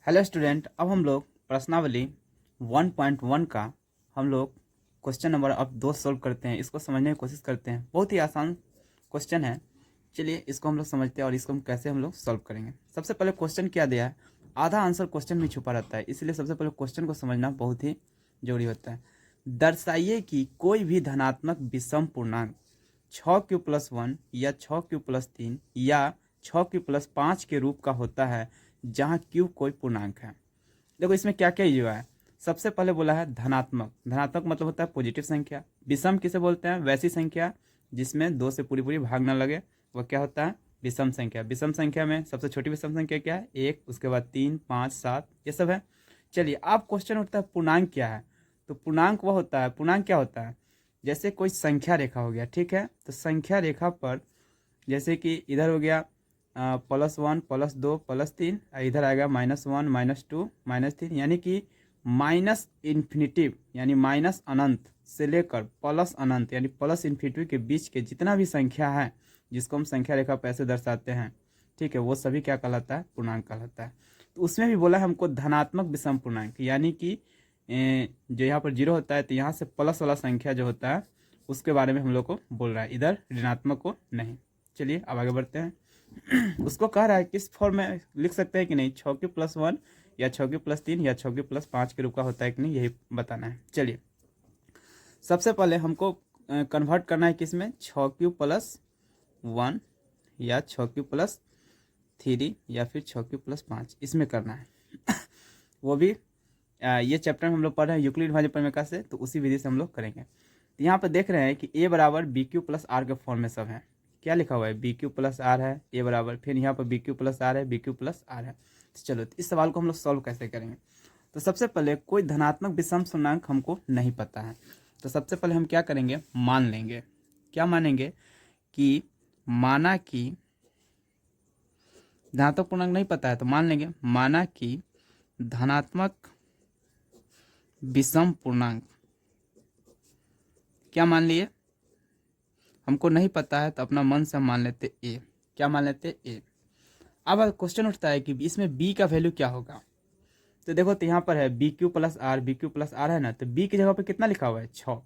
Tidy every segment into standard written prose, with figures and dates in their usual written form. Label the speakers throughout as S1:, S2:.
S1: Hello student, अब हम लोग प्रश्नावली 1.1 का हम लोग क्वेश्चन नंबर अब 2 सॉल्व करते हैं। इसको समझने की कोशिश करते हैं। बहुत ही आसान क्वेश्चन है। चलिए इसको हम लोग समझते हैं और इसको हम कैसे हम लोग सॉल्व करेंगे। सबसे पहले क्वेश्चन क्या दिया है, आधा आंसर क्वेश्चन में छुपा रहता है, इसलिए सबसे पहले क्वेश्चन को समझना बहुत ही जरूरी होता है। दर्शाइए कि कोई भी धनात्मक विषम पूर्णांक 6q+1 या 6q+3 या 6q+5 के रूप का होता है जहाँ q कोई पूर्णांक है। देखो इसमें क्या क्या हुआ है। सबसे पहले बोला है धनात्मक। धनात्मक मतलब होता है पॉजिटिव संख्या। विषम किसे बोलते हैं, वैसी संख्या जिसमें 2 से पूरी पूरी भाग ना लगे, वह क्या होता है, विषम संख्या। विषम संख्या में सबसे छोटी विषम संख्या क्या है, 1, उसके बाद 3, 5, 7, ये सब है। चलिए अब क्वेश्चन उठता है पूर्णांक क्या है। तो पूर्णांक वह होता है, पूर्णांक क्या होता है, जैसे कोई संख्या रेखा हो गया, ठीक है। तो संख्या रेखा पर जैसे कि इधर हो गया +1, +2, +3, इधर आएगा -1, -2, -3, यानी कि माइनस इन्फिनिटिव यानी माइनस अनंत से लेकर प्लस अनंत यानी प्लस इन्फिनिटिव के बीच के जितना भी संख्या है, जिसको हम संख्या रेखा पर ऐसे दर्शाते हैं, ठीक है, वो सभी क्या कहलाता है, पूर्णांक कहलाता है। तो उसमें भी बोला है हमको धनात्मक विषम पूर्णांक, यानी कि जो यहाँ पर 0 होता है तो यहाँ से प्लस वाला संख्या जो होता है उसके बारे में हम लोग को बोल रहा है, इधर ऋणात्मक को नहीं। चलिए अब आगे बढ़ते हैं। उसको कह रहा है किस फॉर्म में लिख सकते हैं कि नहीं, 6q+1 या 6q+3 या 6q+5 के रूप का होता है कि नहीं, यही बताना है। चलिए सबसे पहले हमको कन्वर्ट करना है किस में, 6q+1 या 6q+3 या फिर 6q+5, इसमें करना है। वो भी ये चैप्टर हम लोग पढ़ रहे हैं यूक्लिड भाज्य प्रमेय से, तो उसी विधि से हम लोग करेंगे। तो यहाँ पर देख रहे हैं कि a बराबर bq+r के फॉर्म में सब है। क्या लिखा हुआ है, bq+r है, a बराबर, फिर यहाँ पर bq+r है, bq+r है। तो चलो तो इस सवाल को हम लोग सॉल्व कैसे करेंगे। तो सबसे पहले कोई धनात्मक विषम पूर्णांक हमको नहीं पता है, तो सबसे पहले हम क्या करेंगे, मान लेंगे। क्या मानेंगे कि माना कि धनात्मक पूर्णांक नहीं पता है तो मान लेंगे, माना कि धनात्मक विषम पूर्णांक, क्या मान लिए, हमको नहीं पता है तो अपना मन से मान लेते ए। क्या मान लेते ए। अब क्वेश्चन उठता है कि इसमें b का वैल्यू क्या होगा। तो देखो तो यहाँ पर है bq+r है ना, तो b की जगह पे कितना लिखा हुआ है, 6।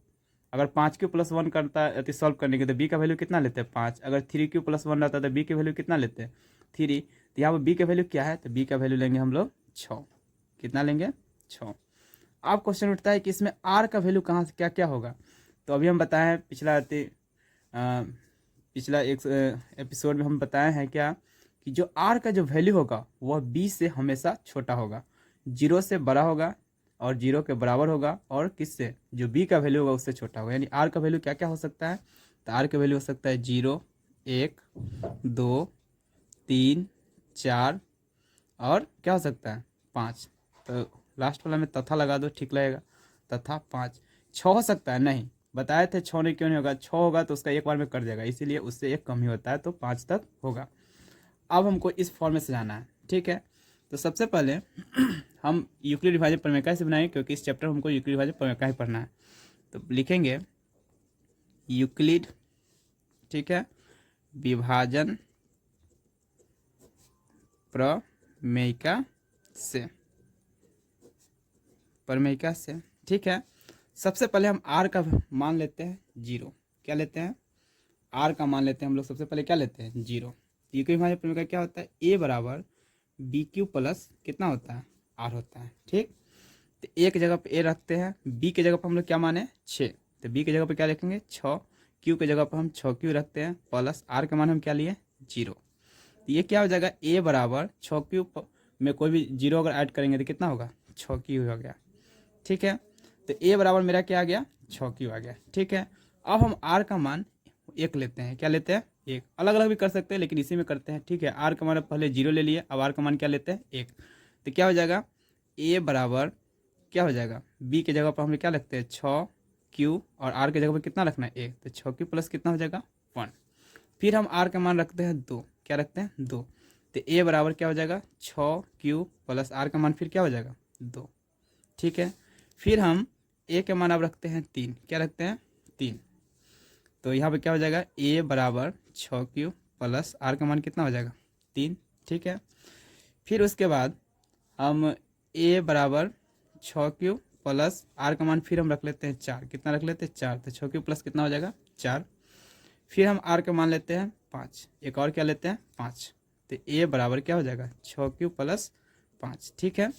S1: अगर 5q+1 करता है सॉल्व करने के तो b का वैल्यू कितना लेते हैं, 5। अगर 3q+1 रहता तो b की वैल्यू कितना लेते हैं, 3। तो यहाँ पर b का वैल्यू क्या है, तो b का वैल्यू लेंगे हम लोग 6। कितना लेंगे, 6। अब क्वेश्चन उठता है कि इसमें r का वैल्यू कहाँ से क्या क्या होगा। तो अभी हम बताए हैं पिछला एक एपिसोड में हम बताए हैं क्या कि जो r का जो वैल्यू होगा वह b से हमेशा छोटा होगा, 0 से बड़ा होगा और 0 के बराबर होगा, और किससे, जो b का वैल्यू होगा उससे छोटा होगा। यानी r का वैल्यू क्या क्या हो सकता है, तो r का वैल्यू हो सकता है 0, 1, 2, 3, 4 और क्या हो सकता है, 5। तो लास्ट वाला में तथा लगा दो, ठीक लगेगा, तथा 5। 6 हो सकता है, नहीं बताए थे 6 नहीं, क्यों नहीं होगा, 6 होगा तो उसका एक बार में कट जाएगा, इसीलिए उससे एक कम ही होता है, तो 5 तक होगा। अब हमको इस फॉर्म में सजाना है, ठीक है। तो सबसे पहले हम यूक्लिड विभाज्य प्रमेय से बनाएंगे, क्योंकि इस चैप्टर में हमको यूक्लिड विभाज्य प्रमेय ही पढ़ना है। तो लिखेंगे यूक्लिड, ठीक है, विभाजन प्रमेयिका से, ठीक है। सबसे पहले हम r का मान लेते हैं 0। क्या लेते हैं, r का मान लेते हैं हम लोग, सबसे पहले क्या लेते हैं, 0। ये कोई हमारे प्रमेय का क्या होता है, a बराबर bq प्लस कितना होता है, r होता है, ठीक। तो a की जगह पे a रखते हैं, b की जगह पर हम लोग क्या माने, 6। तो b की जगह पे क्या लिखेंगे, 6। q की जगह पर हम 6q रखते हैं, प्लस r का मान हम क्या लिए, 0। तो ये क्या हो जाएगा, a बराबर 6q में कोई भी 0 अगर ऐड करेंगे तो कितना होगा, 6q हो गया, ठीक है। तो a बराबर मेरा क्या आ गया, 6q आ गया, ठीक है। अब हम r का मान 1 लेते हैं। क्या लेते हैं, 1। अलग अलग भी कर सकते हैं लेकिन इसी में करते हैं, ठीक है। r का मान पहले 0 ले लिए, अब r का मान क्या लेते हैं, 1। तो क्या हो जाएगा, a बराबर क्या हो जाएगा, b की जगह पर हम क्या लगते हैं, 6q, और r की जगह पर कितना रखना है, 1। तो 6q प्लस कितना हो जाएगा, 1। फिर हम r का मान रखते हैं 2। क्या रखते हैं, 2। तो a बराबर क्या हो जाएगा, 6q प्लस r का मान फिर क्या हो जाएगा, 2, ठीक है। फिर हम a के मान अब रखते हैं 3। क्या रखते हैं, 3। तो यहाँ पे क्या हो जाएगा, a बराबर 6q प्लस r का मान कितना हो जाएगा, 3, ठीक है। फिर उसके बाद हम ए बराबर 6 क्यू प्लस आर का मान फिर हम रख लेते हैं 4, कितना रख लेते हैं 4, तो 6 क्यू प्लस कितना हो जाएगा 4। फिर हम आर का मान लेते हैं 5, एक और क्या लेते हैं 5, तो ए बराबर क्या हो जाएगा 6 क्यू प्लस 5। ठीक है,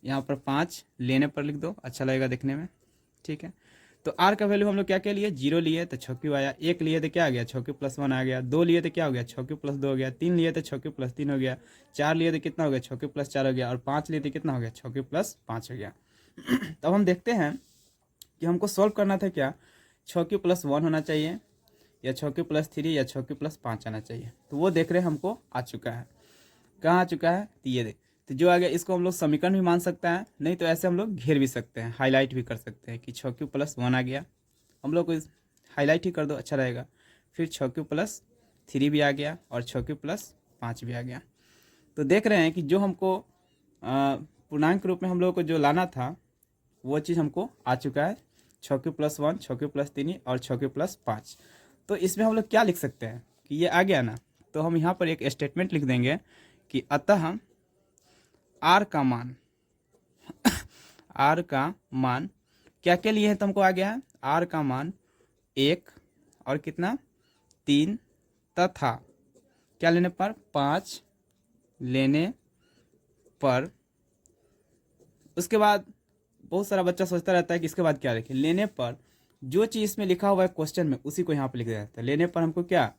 S1: यहाँ पर 5 लेने पर लिख दो, अच्छा लगेगा देखने में। ठीक है, तो आर का वैल्यू हम लोग क्या क्या लिए, 0 लिए तो 6 क्यू आया, 1 लिए तो क्या आ गया 6 क्यू प्लस 1 आ गया, 2 लिए तो क्या हो गया 6 क्यू प्लस 2 हो गया, 3 लिए तो 6 क्यू प्लस 3 हो गया, 4 लिए तो कितना हो गया 6 क्यू प्लस 4 हो गया, और 5 लिए तो कितना हो गया 6 क्यू प्लस 5 हो गया। तब हम देखते हैं कि हमको सॉल्व करना था क्या, 6 क्यू प्लस 1 होना चाहिए, या 6 क्यू प्लस 3, या 6 क्यू प्लस 5 आना चाहिए। तो वो देख रहे हैं हमको आ चुका है, कहाँ आ चुका है, तो ये देख, तो जो आ गया इसको हम लोग समीकरण भी मान सकते हैं, नहीं तो ऐसे हम लोग घेर भी सकते हैं, हाईलाइट भी कर सकते हैं कि 6 क्यू प्लस 1 आ गया, हम लोग को हाईलाइट ही कर दो, अच्छा रहेगा। फिर 6 क्यू प्लस 3 भी आ गया, और 6 क्यू प्लस 5 भी आ गया। तो देख रहे हैं कि जो हमको पूर्णांक रूप में हम लोगों को जो लाना था वो चीज़ हमको आ चुका है, 6 क्यू प्लस 1, 6 क्यू प्लस 3 और 6 क्यू प्लस 5। तो इसमें हम लोग क्या लिख सकते हैं कि ये आ गया ना, तो हम यहाँ पर एक स्टेटमेंट लिख देंगे कि अतः आर का मान आर का मान क्या क्या लिए है, तो हमको आ गया है आर का मान 1 और कितना 3 तथा क्या लेने पर 5 लेने पर। उसके बाद बहुत सारा बच्चा सोचता रहता है कि इसके बाद क्या लिखे, लेने पर जो चीज़ इसमें लिखा हुआ है क्वेश्चन में उसी को यहाँ पर लिख देना है। लेने पर हमको क्या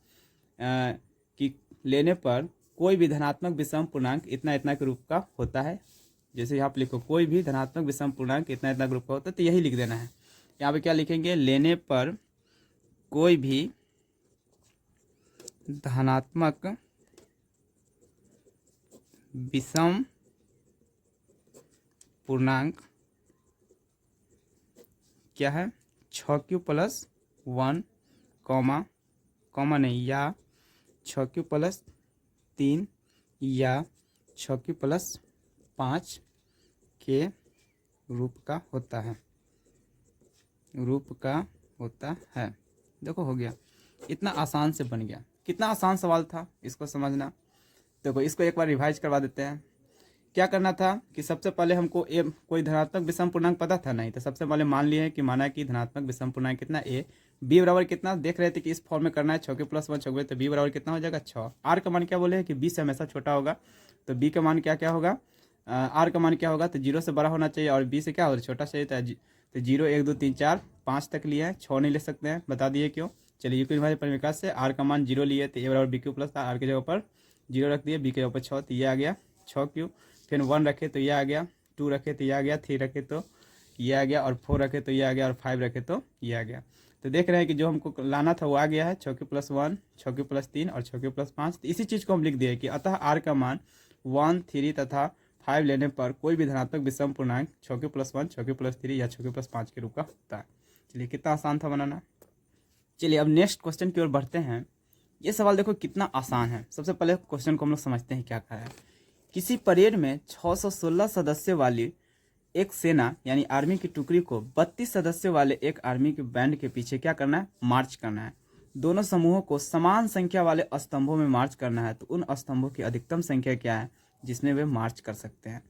S1: कि लेने पर कोई भी धनात्मक विषम पूर्णांक इतना इतना के रूप का होता है, जैसे यहाँ पर लिखो कोई भी धनात्मक विषम पूर्णांक इतना इतना के रूप का होता है, तो यही लिख देना है। यहाँ पे क्या लिखेंगे, लेने पर कोई भी धनात्मक विषम पूर्णांक क्या है 6 क्यू प्लस 1 कॉमा कॉमा नहीं, या 6 क्यू प्लस 3 या 6 क्यू प्लस 5 के रूप का होता है, रूप का होता है। देखो हो गया, इतना आसान से बन गया, कितना आसान सवाल था इसको समझना। देखो इसको एक बार रिवाइज करवा देते हैं। क्या करना था कि सबसे पहले हमको ए कोई धनात्मक विषम पूर्णांक पता था नहीं, तो सबसे पहले मान लिए कि माना कि धनात्मक विषम पूर्णांक कितना ए, बी बराबर कितना देख रहे थे कि इस फॉर्म में करना है 6 क्यू प्लस 1 6, तो बी बराबर कितना हो जाएगा 6। आर का मान क्या बोले हैं कि बी से हमेशा छोटा होगा, तो बी का मान क्या क्या होगा, आर का मान क्या होगा, तो 0 से बड़ा होना चाहिए और बी से क्या होगा छोटा चाहिए, तो 0 1 2 3 4 5 तक लिए हैं, 6 नहीं ले सकते हैं, बता दिए क्यों। चलिए यूक्लिड भाज्य परिमेय से आर का मान 0 लिए, तो ए बराबर बी क्यू प्लस था, आर के जगह पर 0 रख दिए, बी के जगह पर 6, तो ये आ गया 6 क्यू। फिर 1 रखे तो ये आ गया, 2 रखे तो ये आ गया, 3 रखे तो ये आ गया, और 4 रखे तो ये आ गया, और 5 रखे तो ये आ गया। तो देख रहे हैं कि जो हमको लाना था वो आ गया है 6 क्यू प्लस 1, 6 क्यू प्लस 3 और 6 क्यू प्लस 5। तो इसी चीज़ को हम लिख दिए कि अतः आर का मान 1 3 तथा 5 लेने पर कोई भी धनात्मक विषम पूर्णांक 6 क्यू प्लस 1, 6 क्यू प्लस 3 या 6 क्यू प्लस 5 के रूप का होता है। चलिए कितना आसान था बनाना। चलिए अब नेक्स्ट क्वेश्चन की ओर बढ़ते हैं। ये सवाल देखो कितना आसान है। सबसे पहले क्वेश्चन को हम लोग समझते हैं क्या कहा है। किसी परेड में 616 सदस्य वाली एक सेना यानी आर्मी की टुकड़ी को 32 सदस्यों वाले एक आर्मी के बैंड के पीछे क्या करना है, मार्च करना है। दोनों समूहों को समान संख्या वाले स्तंभों में मार्च करना है, तो उन स्तंभों की अधिकतम संख्या क्या है जिसमें वे मार्च कर सकते हैं।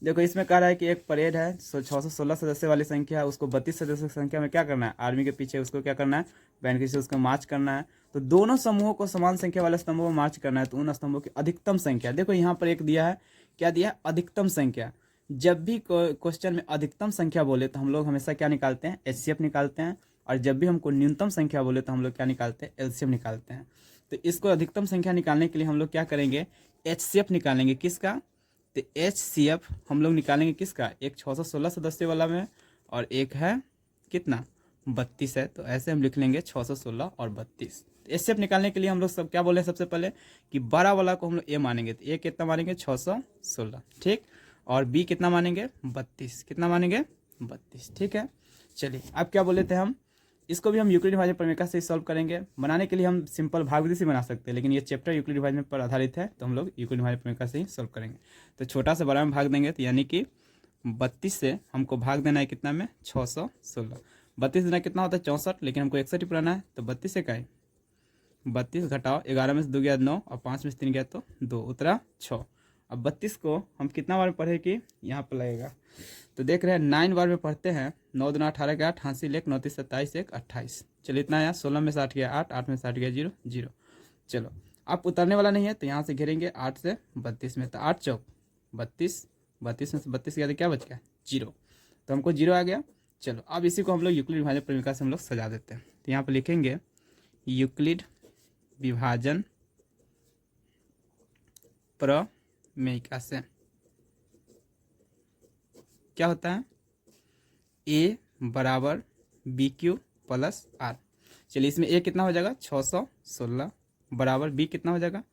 S1: देखो इसमें कह रहा है कि एक परेड है 616 सदस्य वाली संख्या, उसको 32 सदस्य की संख्या में क्या करना है, आर्मी के पीछे उसको क्या करना है, बैंड के पीछे उसको मार्च करना है। तो दोनों समूहों को समान संख्या वाले स्तंभों में मार्च करना है, तो उन स्तंभों की अधिकतम संख्या, देखो यहाँ पर एक दिया है, क्या दिया है, अधिकतम संख्या। जब भी क्वेश्चन में अधिकतम संख्या बोले तो हम लोग हमेशा क्या निकालते हैं, एचसीएफ निकालते हैं, और जब भी हमको न्यूनतम संख्या बोले तो हम लोग क्या निकालते हैं, एलसीएम निकालते हैं। तो इसको अधिकतम संख्या निकालने के लिए हम लोग क्या करेंगे, एचसीएफ निकालेंगे। किसका, तो एचसीएफ हम लोग निकालेंगे किसका, एक 616 सदस्य वाला में, और एक है कितना 32 है, तो ऐसे हम लिख लेंगे 616 और 32। एचसीएफ निकालने के लिए हम लोग सब क्या बोले, सबसे पहले कि बड़ा वाला को हम लोग ए मानेंगे, तो ए कितना मानेंगे 616, ठीक, और बी कितना मानेंगे 32, कितना मानेंगे 32, ठीक है। चलिए अब क्या बोले थे हम, इसको भी हम यूक्लिड विभाजन प्रमेय से ही सॉल्व करेंगे। बनाने के लिए हम सिंपल भागविधि से बना सकते हैं, लेकिन ये चैप्टर यूक्लिड विभाजन पर आधारित है, तो हम लोग यूक्लिड विभाजन प्रमेय से ही सॉल्व करेंगे। तो छोटा से बड़ा में भाग देंगे, तो यानी कि 32 से हमको भाग देना है कितना में, 616। 32 देना कितना होता है 64, लेकिन हमको 61 ही पुराना है, तो 32 से का है 32 घटाओ 11 में से 2 गया 9, और 5 में से 3 गया तो 2, उतरा 6, अब 32 को हम कितना बार में पढ़े कि यहाँ पर लगेगा, तो देख रहे हैं 9 बार में पढ़ते हैं। 9 दूना 18 के 8, हाँसी लेख 9 3 27 1 28। चलिए इतना आया। 16 में से 8 गया 8, 8 में से 8 गया 0 0। चलो आप उतरने वाला नहीं है तो यहाँ से घेरेंगे 8 से 32 में, तो 8 चौक 32, 32 में से 32 गया तो क्या बच गया 0, तो हमको 0 आ गया। चलो अब इसी को हम लोग यूक्लिड विभाजन प्रमेयिका से हम लोग सजा देते हैं। तो यहाँ पर लिखेंगे यूक्लिड विभाजन प्रमेयिका से क्या होता है, a बराबर बी क्यू प्लस आर। चलिए इसमें a कितना हो जाएगा 616 बराबर b कितना हो जाएगा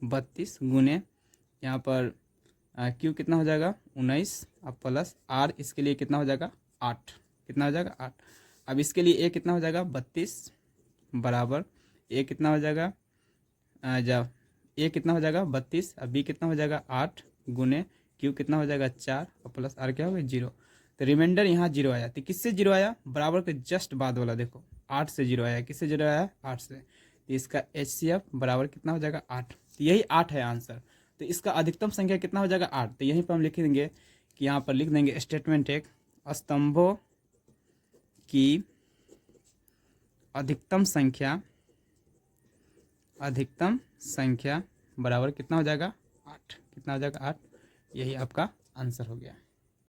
S1: 32 गुने यहाँ पर q कितना हो जाएगा 19 अब प्लस r इसके लिए कितना हो जाएगा 8, कितना हो जाएगा 8। अब इसके लिए a कितना हो जाएगा 32 बराबर a कितना हो जाएगा जब a कितना हो जाएगा 32 अब b कितना हो जाएगा 8 गुने q कितना हो जाएगा 4 और प्लस r क्या होगा 0। तो रिमाइंडर यहाँ 0 आया। तो किससे 0 आया, बराबर के जस्ट बाद वाला देखो 8 से 0 आया। किससे 0 आया 8 से। तो इसका HCF बराबर कितना हो जाएगा 8। तो यही 8 है आंसर। तो इसका अधिकतम संख्या कितना हो जाएगा 8। तो यहीं पर हम लिख देंगे कि यहाँ पर लिख देंगे स्टेटमेंट एक, स्तंभों की अधिकतम संख्या बराबर कितना हो जाएगा 8, कितना हो जाएगा 8। यही आपका आंसर हो गया।